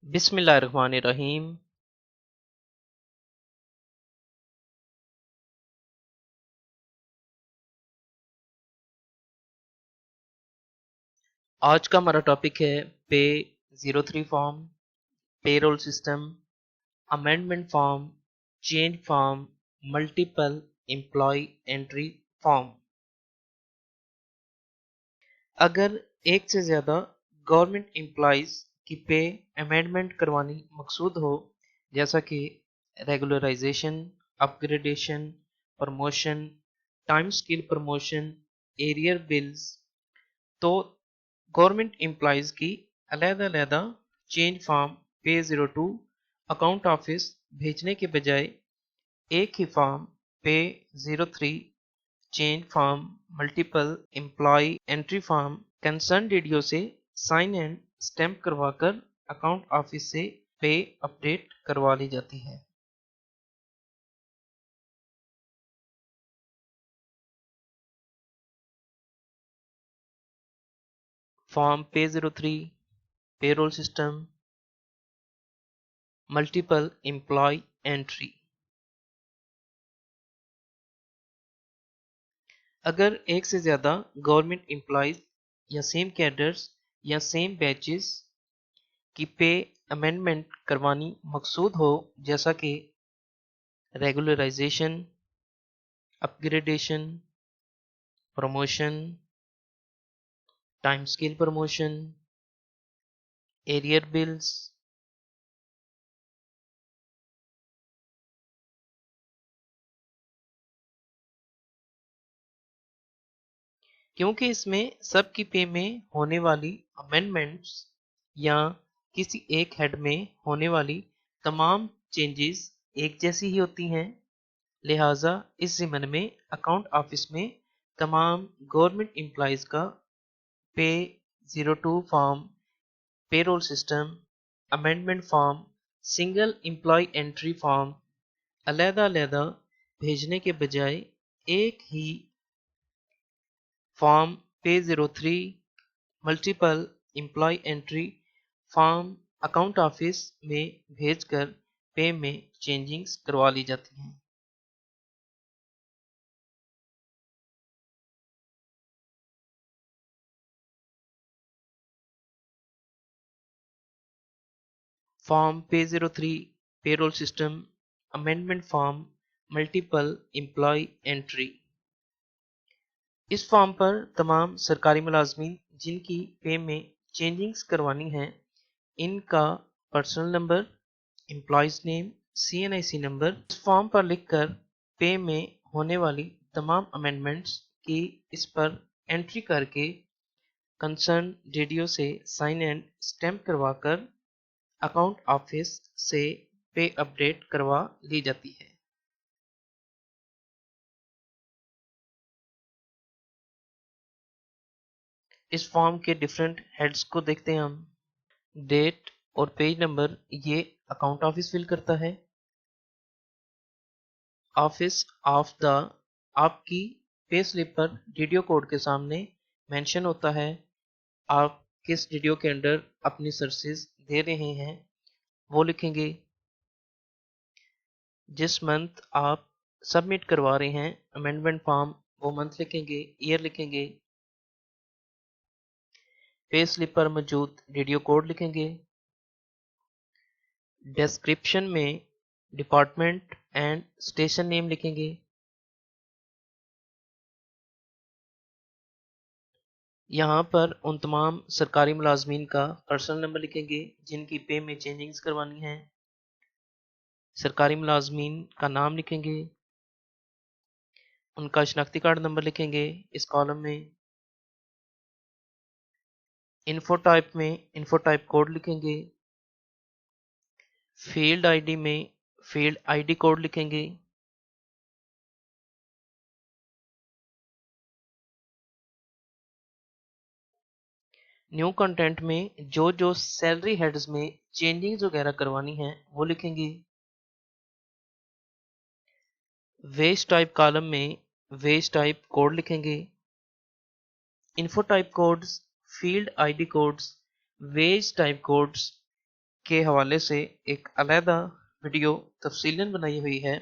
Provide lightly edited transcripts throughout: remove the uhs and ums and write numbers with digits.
बिस्मिल्लाहिर्रहमानिर्रहीम। आज का हमारा टॉपिक है pay 03 form, payroll system, amendment form, change form, multiple employ entry form. अगर एक से ज़्यादा गवर्नमेंट एम्प्लॉयज़ की पे अमेंडमेंट करवानी मकसूद हो, जैसा कि regularisation, upgradation, promotion, time skill promotion, arrear bills, तो गवर्नमेंट एम्प्लॉयज़ की अलग-अलग चेंज फॉर्म पे 02 अकाउंट ऑफिस भेजने के बजाय एक ही form pay 03 change form multiple employ entry form concern DDO से साइन एंड स्टैम्प करवाकर अकाउंट ऑफिस से पे अपडेट करवा ली जाती है। Form pay 03 payroll system multiple employ entry. अगर एक से ज़्यादा गवर्नमेंट एम्प्लॉयज़ या सेम कैडर्स या सेम बैचेस की पे अमेंडमेंट करवानी मकसूद हो, जैसा कि regularisation, upgradation, promotion, time scale promotion, arrear bills, क्योंकि इसमें सबकी पे में होने वाली अमेंडमेंट्स या किसी एक हेड में होने वाली तमाम चेंजेस एक जैसी ही होती हैं, लिहाजा इस ज़िम्न में अकाउंट ऑफिस में तमाम गवर्नमेंट एम्प्लॉयज़ का pay 02 form, payroll system, amendment form, single employ entry form अलग-अलग भेजने के बजाय एक ही form pay 03 multiple employ entry form account office में भेजकर पे में चेंजिंग्स करवा ली जाती हैं। Form pay 03 payroll system amendment form multiple employ entry. इस फॉर्म पर तमाम सरकारी मुलाजमीन जिनकी पे में चेंजिंग्स करवानी हैं, इनका personal number, employees name, CNIC number इस फॉर्म पर लिखकर पे में होने वाली तमाम अमेंडमेंट्स की इस पर एंट्री करके कंसर्न डीडीओ से साइन एंड स्टैम्प करवाकर अकाउंट ऑफिस से पे अपडेट करवा ली जाती है। इस फॉर्म के डिफरेंट हेड्स को देखते हैं हम। डेट और पेज नंबर ये अकाउंट ऑफिस फिल करता है। ऑफिस ऑफ द आपकी पे स्लिप पर डीडीओ कोड के सामने मेंशन होता है आप किस डीडीओ के अंडर अपनी सर्विसेज दे रहे हैं, वो लिखेंगे। जिस मंथ आप सबमिट करवा रहे हैं अमेंडमेंट फॉर्म, वो मंथ लिखेंगे, ईयर लिखेंगे। पे स्लिप पर मौजूद डीडीओ कोड लिखेंगे। डिस्क्रिप्शन में डिपार्टमेंट एंड स्टेशन नेम लिखेंगे। यहाँ पर उन तमाम सरकारी मुलाजमीन का पर्सनल नंबर लिखेंगे जिनकी पे में चेंजिंग्स करवानी है। सरकारी मुलाजमीन का नाम लिखेंगे। उनका शनाख्ती कार्ड नंबर लिखेंगे इस कॉलम में। इन्फो टाइप में इन्फो टाइप कोड लिखेंगे। फील्ड आईडी में फील्ड आईडी कोड लिखेंगे। न्यू कंटेंट में जो सैलरी हेड्स में चेंजिंग्स वगैरह करवानी है वो लिखेंगे। वेज टाइप कॉलम में वेज टाइप कोड लिखेंगे। Info type codes, field ID codes, wage type codes के हवाले से एक अलहदा वीडियो तफसीलन बनाई हुई है,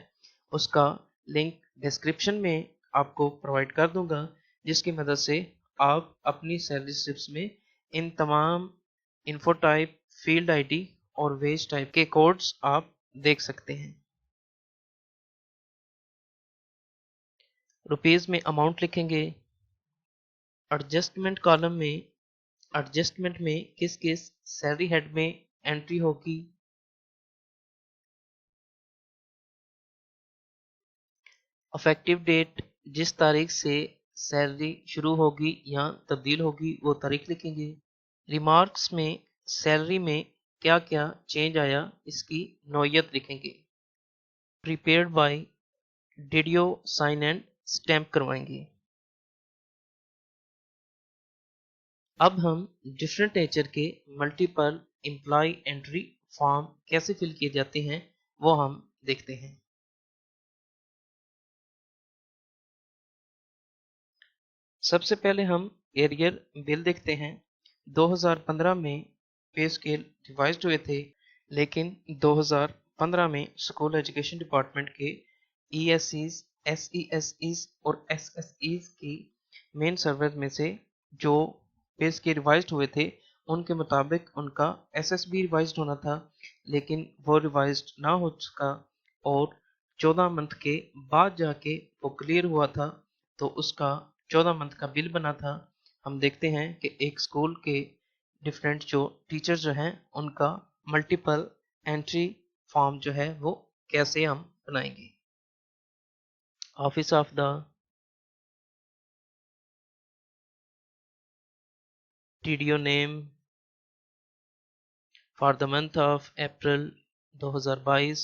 उसका लिंक डिस्क्रिप्शन में आपको प्रोवाइड कर दूंगा, जिसकी मदद से आप अपनी सैलरी स्लिप्स में इन तमाम इन्फो टाइप, फील्ड आईडी और वेज टाइप के कोड्स आप देख सकते हैं। रुपीज़ में अमाउंट लिखेंगे। एडजस्टमेंट कॉलम में एडजस्टमेंट में किस किस सैलरी हेड में एंट्री होगी। इफेक्टिव डेट, जिस तारीख से सैलरी शुरू होगी या तब्दील होगी वो तारीख लिखेंगे। रिमार्क्स में सैलरी में क्या क्या चेंज आया इसकी नौयत लिखेंगे। Prepaid by, did you sign and stamp करवाएंगे। अब हम डिफरेंट नेचर के मल्टीपल एम्प्लॉय एंट्री फॉर्म कैसे फिल किए जाते हैं वो हम देखते हैं। सबसे पहले हम एरियर बिल देखते हैं। 2015 में पे स्केल रिवाइज्ड हुए थे, लेकिन 2015 में स्कूल एजुकेशन डिपार्टमेंट के ESCs, SESEs और SSEs की मेन सर्वर में से जो पे स्केल रिवाइज्ड हुए थे उनके मुताबिक उनका SSB रिवाइज्ड होना था, लेकिन वो रिवाइज्ड ना हो सका और 14 मंथ के बाद जाके वो क्लियर हुआ था, तो उसका 14 मंथ का बिल बना था। हम देखते हैं कि एक स्कूल के डिफरेंट जो टीचर्स जो हैं उनका मल्टीपल एंट्री फॉर्म जो है वो कैसे हम बनाएंगे। Office of the TDO name for the month of April 2022,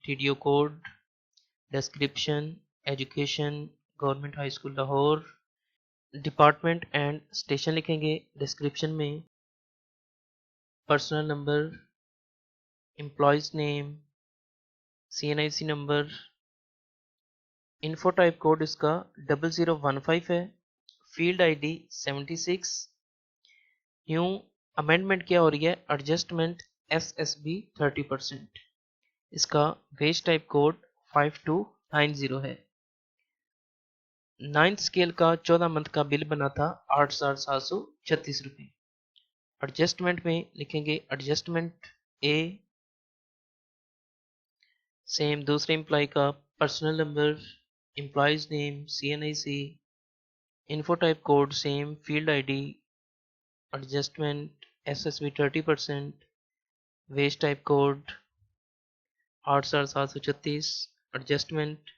TDO code, description, education, government high school Lahore, department and station लिखेंगे। डिस्क्रिप्शन में personal number, employees name, CNIC number, info type code इसका 0015 है, फील्ड आईडी 76। न्यू अमेंडमेंट क्या हो रही है, adjustment SSB 30%, इसका veg type code 5290 है। 9th स्केल का 14 मंथ का बिल बना था 8,736 रुपये। एडजस्टमेंट में लिखेंगे एडजस्टमेंट A, सेम दूसरे एम्प्लॉय का personal number, employees name, CNIC, info type code same, field ID, adjustment SSB 30%, wage type code 8,736, adjustment.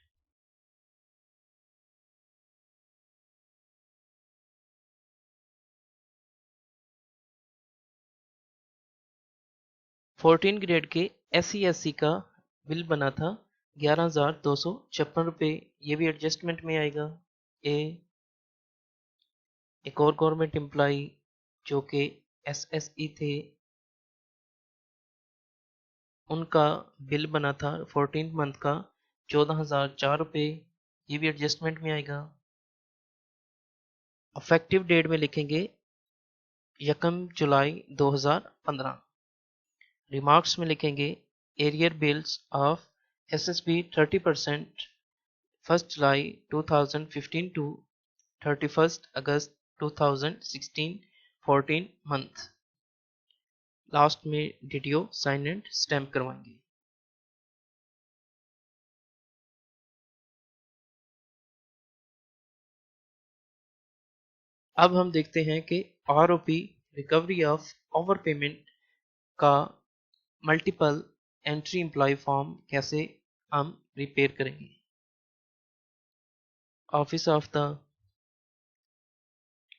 Fourteen grade के SC का बिल बना था 11,256 रुपये, ये भी एडजस्टमेंट में आएगा। एक और गवर्नमेंट एम्प्लॉय जो कि SSE थे उनका बिल बना था 14 मंथ का 14,004 रुपये, ये भी एडजस्टमेंट में आएगा। इफेक्टिव डेट में लिखेंगे 1 जुलाई 2015। रिमार्क्स में लिखेंगे एरियर बिल्स ऑफ SSB 30%, 1 जुलाई 2015 टू 31 अगस्त 2016, 14 मंथ। लास्ट में DDO साइन एंड स्टैम्प करवाएंगे। अब हम देखते हैं कि ROP recovery of over payment का मल्टीपल एंट्री एम्प्लॉय फॉर्म कैसे हम प्रिपेयर करेंगे। Office of the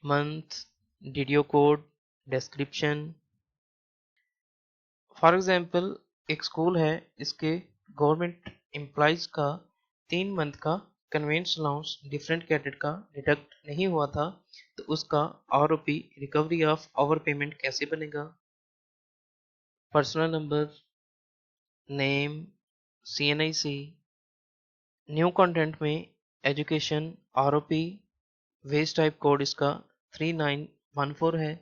month, DDO code, description. For example एक स्कूल है, इसके गवर्नमेंट एम्प्लॉयज का 3 मंथ का कन्वेंस अलाउंस डिफरेंट कैडेट का डिडक्ट नहीं हुआ था, तो उसका ROP recovery of over payment कैसे बनेगा। Personal number, name, CNIC, new content में education ROP, wage type code इसका 3914 है।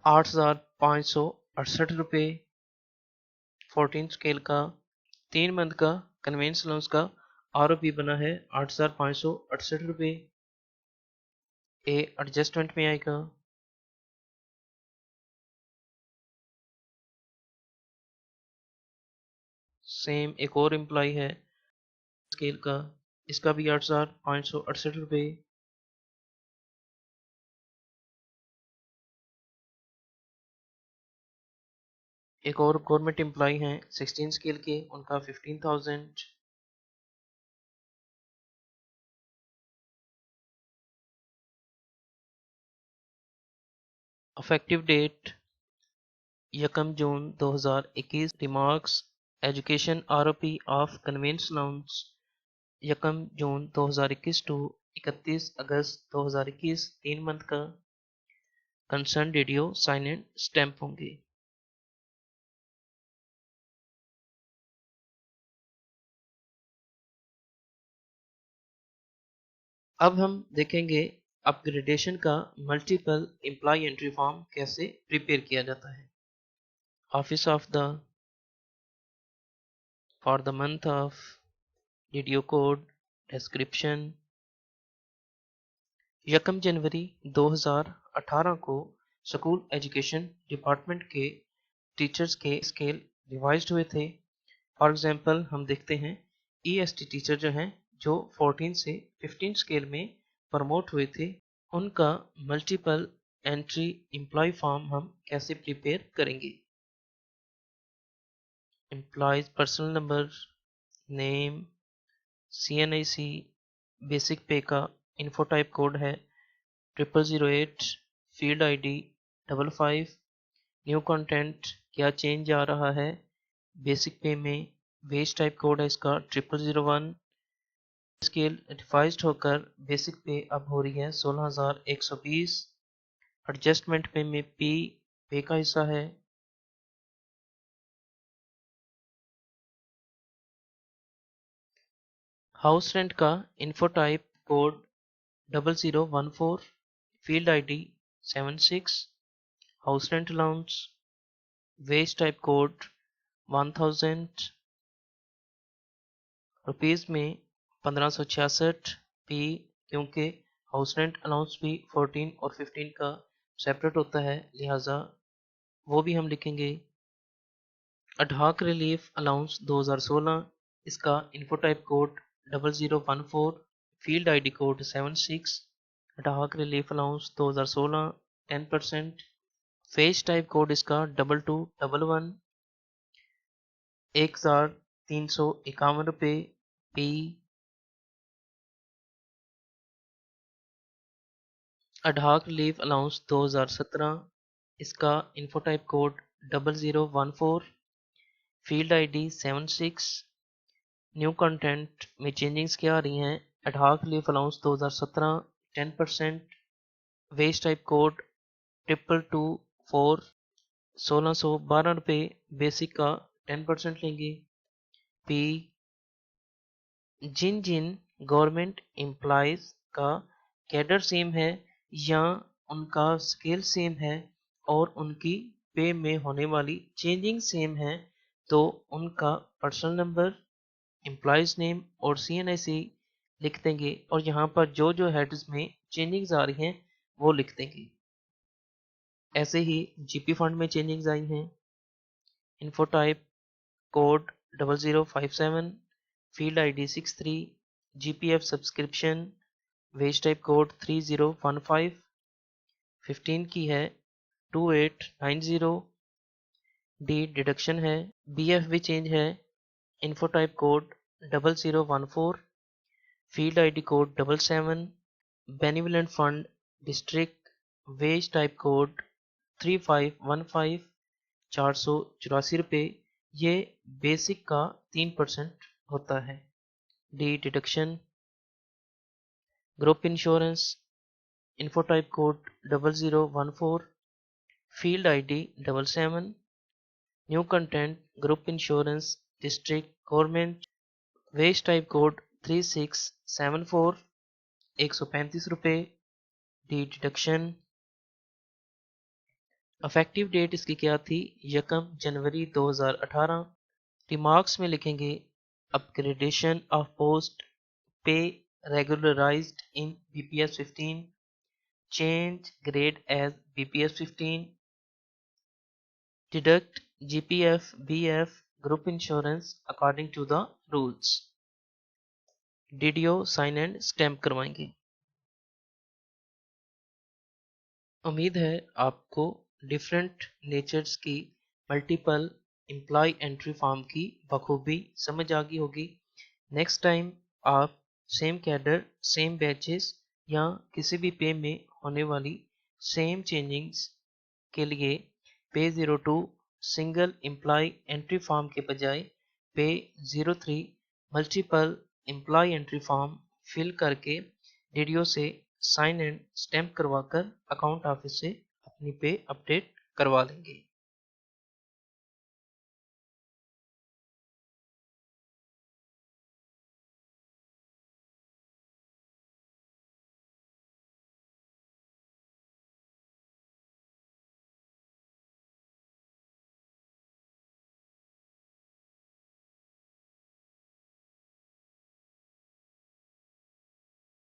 8,568 रुपये 14 स्केल का। 3 मंथ का कन्वेंस अलाउंस का आरओपी बना है 8,568 रुपये। ए एडजस्टमेंट में आएगा। सेम एक और एम्प्लॉय है स्केल का, इसका भी 8,568 रुपये। एक और गवर्नमेंट एम्प्लॉय हैं 16 स्केल के, उनका 15,000। Effective date 1 June 2021। Remarks education ROP of conveyance allowance 1 June 2021 to 31 अगस्त 2021 3 मंथ का। Concern video sign and stamp होंगे। अब हम देखेंगे अपग्रेडेशन का मल्टीपल एम्प्लॉय एंट्री फॉर्म कैसे प्रिपेयर किया जाता है। Office of the for the month of video code description 1 जनवरी 2018 को स्कूल एजुकेशन डिपार्टमेंट के टीचर्स के स्केल रिवाइज्ड हुए थे। फॉर एग्जांपल हम देखते हैं ईएसटी टीचर जो हैं जो 14 से 15 स्केल में प्रमोट हुए थे, उनका मल्टीपल एंट्री एम्प्लॉय फॉर्म हम कैसे प्रिपेयर करेंगे। Employees personal number, name, CNIC, basic पे का इन्फो टाइप कोड है 0008, फील्ड आईडी 55, न्यू कंटेंट क्या चेंज आ रहा है बेसिक पे में, वेज टाइप कोड है इसका 0001। स्केल रिवाइज्ड होकर बेसिक पे अब हो रही है 16,120। एडजस्टमेंट पे में पी पे का हिस्सा है। हाउस रेंट का info type code 0014, field ID 76, house rent allowance wage type code 1000 rupees में 1566 पी, क्योंकि हाउस रेंट अलाउंस भी 14 और 15 का सेपरेट होता है लिहाजा वो भी हम लिखेंगे। अडहॉक रिलीफ अलाउंस 2016, इसका info type code 0014, field ID code 76, ad hoc relief allowance 2016 10%, phase type code इसका 2211, 1,351 रुपये पी। अडहॉक रिलीफ अलाउंस 2017, इसका info type code 0014, field ID 76, new content में चेंजिंग्स क्या आ रही हैं। Ad hoc relief allowance 2017 10%, wage type code 2224, 1,612 रुपये बेसिक का 10% लेंगे पी। जिन जिन गवर्नमेंट एम्प्लॉयज का कैडर सेम है या उनका स्केल सेम है और उनकी पे में होने वाली चेंजिंग सेम है तो उनका पर्सनल नंबर, एम्प्लॉयज नेम और CNIC लिख देंगे और यहाँ पर जो जो हेड्स में चेंजिंग्स आ रही हैं वो लिख देंगे। ऐसे ही GP फंड में चेंजिंग्स आई हैं। Info type code 0057, field ID 63, GPF subscription wage type code 3015, 15 की है 2890, डी डिडक्शन है, BF भी चेंज है, info type code 0014, field ID code 77, benevolent fund district wage type code 3515, 484 रुपये। ये बेसिक का 3% होता है। D deduction group insurance info type code 0014, field ID 77, new content group insurance district government wage type code 3674, 135 रुपये। D deduction effective date इसकी क्या थी, 1 जनवरी 2018। रिमार्क्स में लिखेंगे अपग्रेडेशन ऑफ पोस्ट पे regularized in BPS 15, change grade as BPS 15, deduct GPF BF group insurance according to the rules। DDO sign and stamp करवाएंगे। उम्मीद है आपको डिफरेंट नेचर्स की मल्टीपल एम्प्लॉय एंट्री फॉर्म की बखूबी समझ आ गई होगी। नेक्स्ट टाइम आप सेम कैडर सेम बैचेस या किसी भी पे में होने वाली सेम चेंजिंग्स के लिए पे 02 सिंगल एम्प्लॉय एंट्री फॉर्म के बजाय pay 03 multiple employ entry form fill करके डीडीओ से साइन एंड स्टैम्प करवाकर अकाउंट ऑफिस से अपनी पे अपडेट करवा लेंगे।